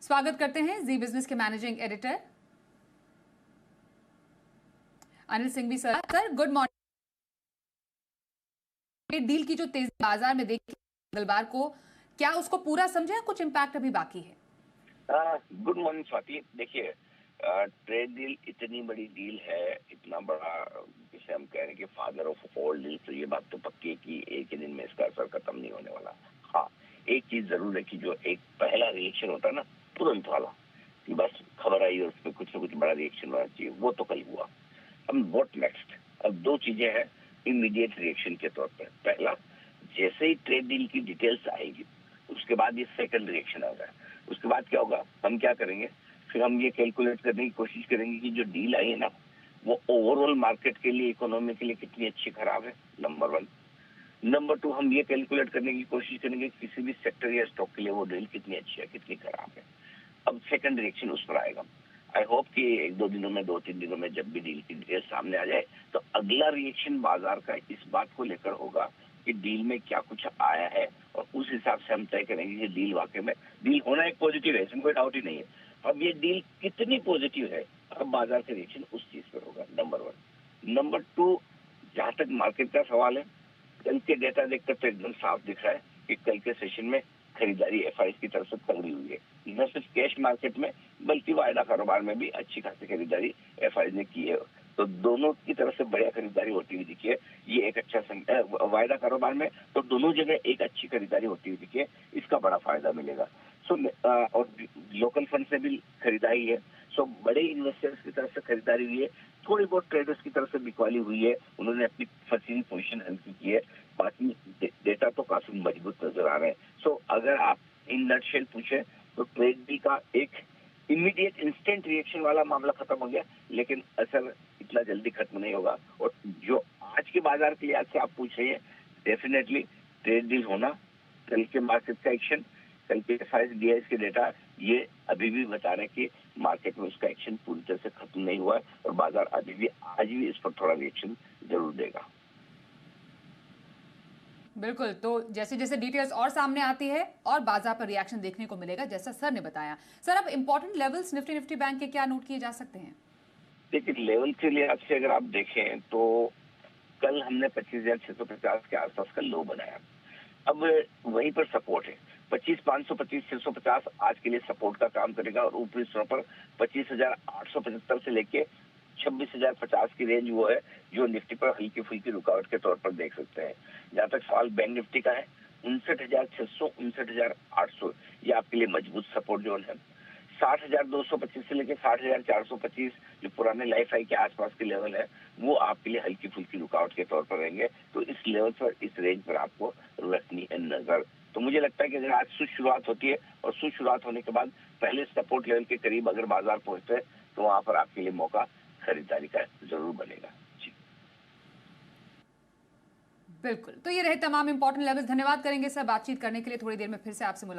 स्वागत करते हैं जी बिजनेस के managing editor Anil Singhvi sir. Good morning. Deal की जो तेजी बाजार में देखी मंगलवार को, क्या उसको पूरा समझे, कुछ इंपैक्ट अभी बाकी है? Good morning Swati. देखिए, ट्रेड डील इतनी बड़ी डील है, इतना बड़ा, जिसे हम कह रहे हैं कि फादर ऑफ ऑल डील, तो ये बात तो पक्की है कि एक ही दिन में इसका असर खत्म नहीं होने वाला। हाँ, एक चीज जरूर है कि जो एक पहला रिएक्शन होता है ना, तुरंत वाला, कि बस खबर आई और उस पर कुछ ना कुछ बड़ा रिएक्शन होना चाहिए, वो तो कल हुआ। अब व्हाट नेक्स्ट? अब दो चीजें हैं इमीडिएट रिएक्शन के तौर पर। पहला, जैसे ही ट्रेड डील की डिटेल्स आएगी, उसके बाद ये सेकंड रिएक्शन आ है। उसके बाद क्या होगा, हम क्या करेंगे, फिर हम ये कैलकुलेट करने की कोशिश करेंगे कि जो डील आई है ना, वो ओवरऑल मार्केट के लिए, इकोनॉमी के लिए कितनी अच्छी खराब है, नंबर वन। नंबर टू, हम ये कैलकुलेट करने की कोशिश करेंगे किसी भी सेक्टर या स्टॉक के लिए वो डील कितनी अच्छी है, कितनी खराब है। अब सेकंड रिएक्शन उस पर आएगा। आई होप कि एक दो दिनों में, 2-3 दिनों में जब भी डील की डिटेल सामने आ जाए, तो अगला रिएक्शन बाजार का इस बात को लेकर होगा कि डील में क्या कुछ आया है, और उस हिसाब से हम तय करेंगे कि डील वाकई में डील होना एक पॉजिटिव है, इसमें कोई डाउट ही नहीं है। अब ये डील कितनी पॉजिटिव है, अब बाजार का रिएक्शन उस चीज पर होगा, नंबर वन। नंबर टू, जहां तक मार्केट का सवाल है, कल के डेटा देखकर तो एकदम साफ दिख रहा है कि कल के सेशन में खरीदारी एफआई की तरफ से तगड़ी हुई है। न सिर्फ कैश मार्केट में, बल्कि वायदा कारोबार में भी अच्छी खासी खरीदारी एफआई ने की है। तो दोनों की तरफ से बढ़िया खरीदारी होती हुई दिखी है। ये एक अच्छा वायदा कारोबार में तो दोनों जगह एक अच्छी खरीदारी होती हुई दिखी है, इसका बड़ा फायदा मिलेगा। और लोकल फंड से भी खरीदारी है। बड़े इन्वेस्टर्स की तरफ से खरीदारी हुई है, थोड़ी बहुत ट्रेडर्स की तरफ से बिकवाली हुई है, उन्होंने अपनी फंसी हुई पोजीशन हल्की की है। बाकी डेटा तो काफी मजबूत नजर आ रहे हैं। अगर आप इन नटशेल पूछे तो ट्रेड डील का एक इमीडिएट इंस्टेंट रिएक्शन वाला मामला खत्म हो गया, लेकिन असर इतना जल्दी खत्म नहीं होगा। और जो आज के बाजार के लिहाज से आप पूछ रहे हैं, डेफिनेटली ट्रेड डील होना, कल के मार्केट का एक्शन, कल के एफआईज डीआईज के डेटा, ये अभी भी बता रहे हैं कि मार्केट में उसका एक्शन पूरी तरह से खत्म नहीं हुआ है, और बाजार अभी भी आज भी इस पर थोड़ा रिएक्शन जरूर देगा। बिल्कुल। तो जैसे जैसे डिटेल्स और सामने आती है और बाजार पर रिएक्शन देखने को मिलेगा, जैसा सर ने बताया। सर, अब इंपॉर्टेंट लेवल्स निफ्टी बैंक के क्या नोट किए जा सकते हैं? देखिए, लेवल के लिहाज से अगर आप देखें तो कल हमने 25,650 के आसपास का लो बनाया। अब वहीं पर सपोर्ट है, 25,500, 25,650 आज के लिए सपोर्ट का काम करेगा, और ऊपरी स्तरों पर 25,875 से लेके 26,050 की रेंज वो है जो निफ्टी पर हल्की फुल्की रुकावट के तौर पर देख सकते हैं। जहां तक सवाल बैंक निफ्टी का है, 59,600, 59,800 ये आपके लिए मजबूत सपोर्ट जोन है। 60,225 से लेकर 60,425 जो पुराने लाइफ हाई के आसपास के लेवल है, वो आपके लिए हल्की फुल्की रुकावट के तौर पर रहेंगे। तो इस लेवल पर, इस रेंज पर आपको रखनी है नजर। तो मुझे लगता है कि अगर आज शुरुआत होती है, और शुरुआत होने के बाद पहले सपोर्ट लेवल के करीब अगर बाजार पहुंचते हैं, तो वहां पर आपके लिए मौका खरीदारी का जरूर बनेगा। जी बिल्कुल। तो ये रहे तमाम इंपॉर्टेंट लेवल्स। धन्यवाद करेंगे सर बातचीत करने के लिए। थोड़ी देर में फिर से आपसे मुलाकात